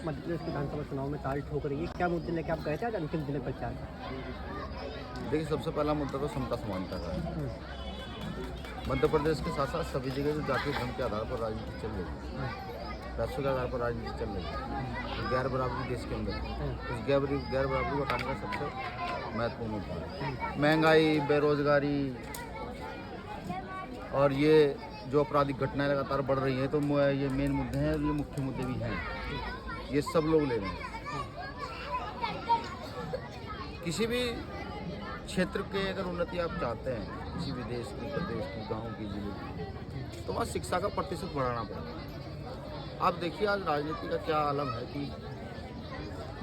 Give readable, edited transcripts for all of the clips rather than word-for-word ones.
मध्य प्रदेश विधानसभा चुनाव में ताल ठोक रही है, क्या मुद्दे लेके आप गए थे आज अंतिम दिन प्रचार? देखिए, सबसे पहला मुद्दा तो समता समानता का है। मध्य प्रदेश के साथ साथ सभी जगह जो जातीय धर्म के आधार पर राजनीति चल रही है, पैसों के आधार पर राजनीति चल रही है, गैर बराबरी देश के अंदर है। उस गैर बराबरी को हटाने का सबसे महत्वपूर्ण मुद्दा है। महंगाई, बेरोजगारी और ये जो आपराधिक घटनाएं लगातार बढ़ रही हैं, तो ये मेन मुद्दे हैं और ये मुख्य मुद्दे भी हैं। ये सब लोग ले रहे हैं। किसी भी क्षेत्र के अगर उन्नति आप चाहते हैं, किसी भी देश की, प्रदेश की, गांव की, जिले की, तो वहाँ शिक्षा का प्रतिशत बढ़ाना पड़ेगा। आप देखिए आज राजनीति का क्या आलम है कि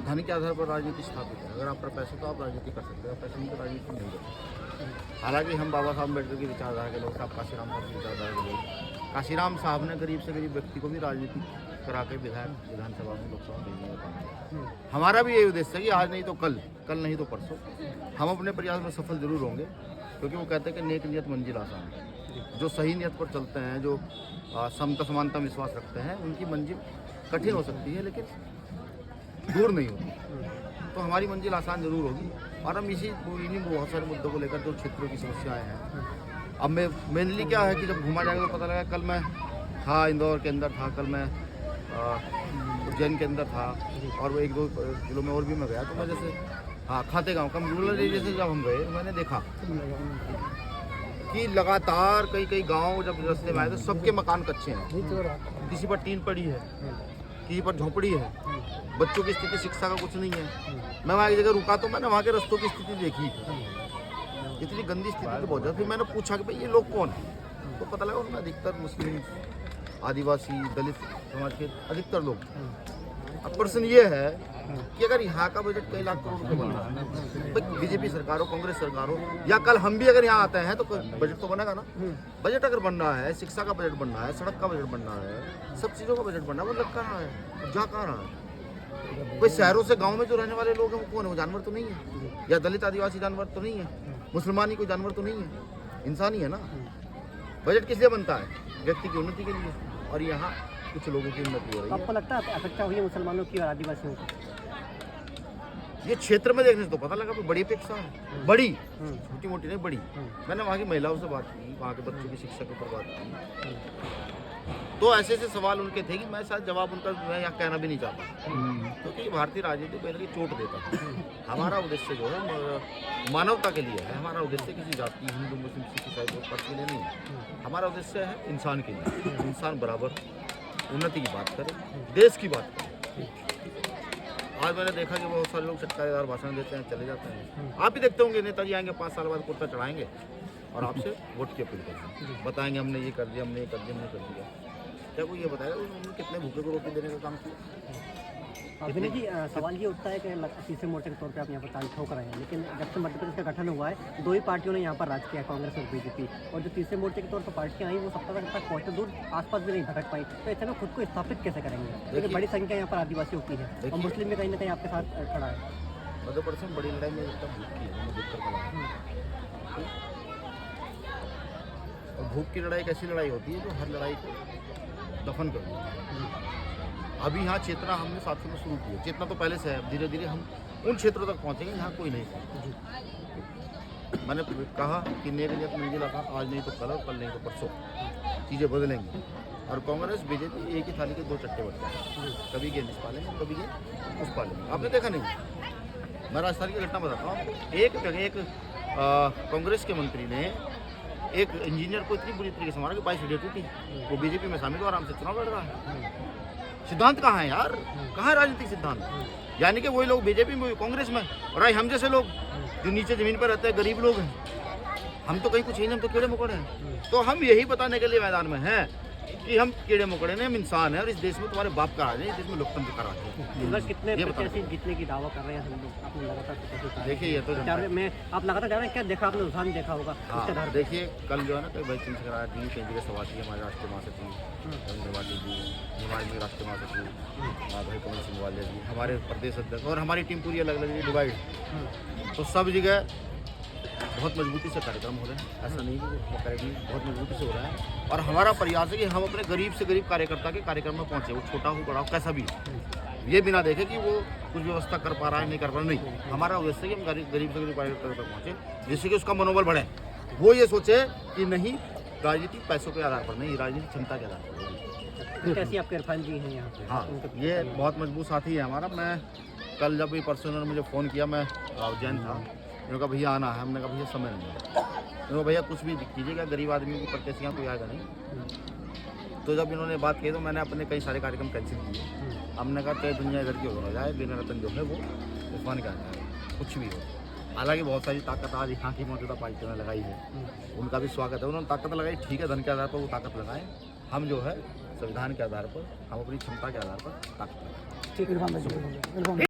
धन के आधार पर राजनीति स्थापित है। अगर आप पर पैसे तो आप राजनीति कर सकते हैं, पैसे नहीं तो राजनीति नहीं कर सकते। हालांकि हम बाबा साहब अम्बेडकर की विचारधारा के लोग, साहब काशीराम साहब की विचारधारा के लोग, काशीराम साहब ने गरीब से गरीब व्यक्ति को भी राजनीति करा के विधानसभा में, लोकसभा भेजने का काम। हमारा भी यही उद्देश्य है कि आज नहीं तो कल, कल नहीं तो परसों हम अपने प्रयास में सफल जरूर होंगे, क्योंकि वो कहते हैं कि नेक नियत मंजिल आसान है। जो सही नियत पर चलते हैं, जो समता समानता में विश्वास रखते हैं, उनकी मंजिल कठिन हो सकती है लेकिन दूर नहीं होती। तो हमारी मंजिल आसान जरूर होगी। और हम इन्हीं बहुत सारे मुद्दों को लेकर जो क्षेत्रों की समस्याएं हैं, अब मैं मेनली क्या है कि जब घूमा जाएगा तो पता लगा। कल मैं था इंदौर के अंदर था, कल मैं उज्जैन के अंदर था, और वो 1-2 जिलों में और भी मैं गया। तो मैं जैसे खातेगांव कम रूरल एरिया से जब हम गए, मैंने देखा कि लगातार कई गांव जब रास्ते में आए तो सबके मकान कच्चे हैं। किसी पर टीन पड़ी है, किसी पर झोपड़ी है, बच्चों की स्थिति, शिक्षा का कुछ नहीं है। मैं वहाँ एक जगह रुका तो मैंने वहाँ के रास्तों की स्थिति देखी, इतनी गंदी स्थिति तो बहुत ज़्यादा। फिर मैंने पूछा कि भाई ये लोग कौन हैं, तो पता लगा उनमें अधिकतर मुस्लिम, आदिवासी, दलित समाज के अधिकतर लोग। अब प्रश्न ये है कि अगर यहाँ का बजट कई लाख करोड़ रुपए बन रहा है, बीजेपी सरकार हो, कांग्रेस सरकार हो, या कल हम भी अगर यहाँ आते हैं तो बजट तो बनेगा ना। बजट अगर बन रहा है, शिक्षा का बजट बन रहा है, सड़क का बजट बन रहा है, सब चीज़ों का बजट बन रहा है, वो लग कहाँ है, जा कहाँ रहा है? कोई शहरों से गाँव में जो रहने वाले लोग हैं वो कौन है? वो जानवर तो नहीं है, या दलित आदिवासी जानवर तो नहीं है, मुसलमानी कोई जानवर तो नहीं है, इंसान ही है ना। बजट किस लिए बनता है? व्यक्ति की उन्नति के लिए, और यहाँ कुछ लोगों की उन्नति हो रही है। आपको लगता है अपेक्षा हुई है मुसलमानों की और आदिवासियों की? ये क्षेत्र में देखने से तो पता लगा कि बड़ी अपेक्षा है, बड़ी, छोटी मोटी नहीं, बड़ी। मैंने वहाँ की महिलाओं से बात की, वहाँ के बच्चों की शिक्षा के ऊपर बात की, तो ऐसे सवाल उनके थे कि मैं शायद जवाब उनका मैं यहाँ कहना भी नहीं चाहता, क्योंकि भारतीय राजनीति पहले की चोट देता है। हमारा उद्देश्य जो है मानवता के लिए है। हमारा उद्देश्य किसी जाति, हिंदू, मुस्लिम, सिख, ईसाई पक्ष के लिए नहीं है। हमारा उद्देश्य है इंसान के लिए, इंसान बराबर उन्नति की बात करे, देश की बात करे। आज मैंने देखा कि बहुत सारे लोग चटकारेदार भाषण देते हैं, चले जाते हैं। आप भी देखते होंगे, नेताजी आएंगे 5 साल बाद कुर्ता चढ़ाएंगे और आपसे वोट की अपील करेंगे, बताएंगे हमने ये कर दिया, हमने ये कर दिया, हमने कर दिया। क्या कोई ये बताएगा उन्होंने कितने भूखे को रोटी देने का काम किया? अभिनय जी, सवाल ये उठता है कि तीसरे मोर्चे के तौर पे आप यहाँ पर ताल ठोक रहे हैं, लेकिन जब से मध्य प्रदेश का गठन हुआ है, 2 ही पार्टियों ने यहाँ पर राज किया, कांग्रेस और बीजेपी। और जो तीसरे मोर्चे के तौर पर पार्टियाँ आई, वो सत्ता तक पहुँचते दूर आसपास भी नहीं भटक पाई। तो ऐसे में खुद को स्थापित कैसे करेंगे? लेकिन बड़ी संख्या यहाँ पर आदिवासियों की है और मुस्लिम भी कहीं ना कहीं आपके साथ खड़ा है। मध्य प्रदेश में बड़ी लड़ाई में भूख की है, और भूख की लड़ाई एक ऐसी लड़ाई होती है जो हर लड़ाई को दफन कर देती है। अभी यहाँ चेतना हमने साथियों में शुरू की है। चेतना तो पहले से है, धीरे धीरे हम उन क्षेत्रों तक पहुँचेंगे जहाँ कोई नहीं था। मैंने कहा कि नेक नियत मंजिल आसान, आज नहीं तो कल, और कल नहीं तो परसों चीज़ें बदलेंगी। और कांग्रेस बीजेपी एक ही थाली के 2 चट्टे बन गए, कभी गेंद इस पालेंगे, कभी गेंद उस पालेंगे। आपने देखा नहीं? मैं राजस्थान की घटना बताता हूँ। एक कांग्रेस के मंत्री ने एक इंजीनियर को इतनी बुरी तरीके से मारा कि 22 हड्डियाँ टूटी। वो बीजेपी में शामिल हो, आराम से चुनाव लड़ रहा है। सिद्धांत कहाँ है यार? कहाँ है राजनीतिक सिद्धांत? यानी कि वही लोग बीजेपी में, कांग्रेस में, और हम जैसे लोग जो नीचे जमीन पर रहते हैं, गरीब लोग हैं, हम तो कहीं कुछ ही नहीं, हम तो कीड़े मकोड़े हैं। तो हम यही बताने के लिए मैदान में हैं कि हम कीड़े मकोड़े नहीं, हम इंसान हैं, और इस देश में तुम्हारे बाप का राज है, इस देश में लोकतंत्र का राज है। कितने प्रत्याशी जीतने की दावा कर रहे हैं हम लोग? आपने लगातार देखिए, ये तो मैं आप लगातार जा रहे हैं, क्या देखा आपने? रुझान देखा होगा। हाँ, देखिए कल जो है ना, कई भाई चिंता करा दी, कई जगह सभा थी, हमारे राष्ट्रीय महासचिव त्रिपाठी जी, हिमाचल में राष्ट्रीय महासचिव भाई कमल सिंह वालिया जी, हमारे प्रदेश अध्यक्ष, और हमारी टीम पूरी अलग अलग डिवाइड। तो सब जगह बहुत मजबूती से कार्यक्रम हो रहे हैं। ऐसा नहीं कि कार्यक्रम बहुत मजबूती से हो रहा है, और हमारा प्रयास है कि हम अपने गरीब से गरीब कार्यकर्ता के कार्यक्रम में पहुँचे, वो छोटा हो बड़ा हो कैसा भी, ये बिना देखे कि वो कुछ व्यवस्था कर पा रहा है नहीं कर पा रहा, नहीं। हमारा उद्देश्य है कि हम गरीब से गरीब कार्यकर्ता तक पहुँचे, जिससे कि उसका मनोबल बढ़े। वो ये सोचे कि नहीं, राजनीति पैसों के आधार पर नहीं, राजनीति क्षमता के आधार पर होगी। तो कैसी आपके इरफान जी हैं यहाँ पे? हाँ, ये बहुत मजबूत साथी है हमारा। मैं कल जब भी परसों उन्होंने मुझे फ़ोन किया, मैं उज्जैन था, उन्होंने कहा भैया आना है। हमने कहा भैया समय नहीं है। उन्होंने कहा भैया कुछ भी कीजिएगा, गरीब आदमी को प्रत्याशी यहाँ कोई आएगा नहीं। तो जब इन्होंने बात की तो मैंने अपने कई सारे कार्यक्रम कैंसिल किए। हमने कहा चाहे दुनिया इधर की हो जाए, बिना रतन जो है वो इरफान का जाए, कुछ भी हो। हालांकि बहुत सारी ताकत आज यहाँ की मौजूदा पार्टियों ने लगाई है, उनका भी स्वागत है। उन्होंने ताकत लगाई, ठीक है, धन के आधार पर वो ताकत लगाएं। हम जो है संविधान के आधार पर, हम अपनी क्षमता के आधार पर ताकत लगाएं। ठीक है।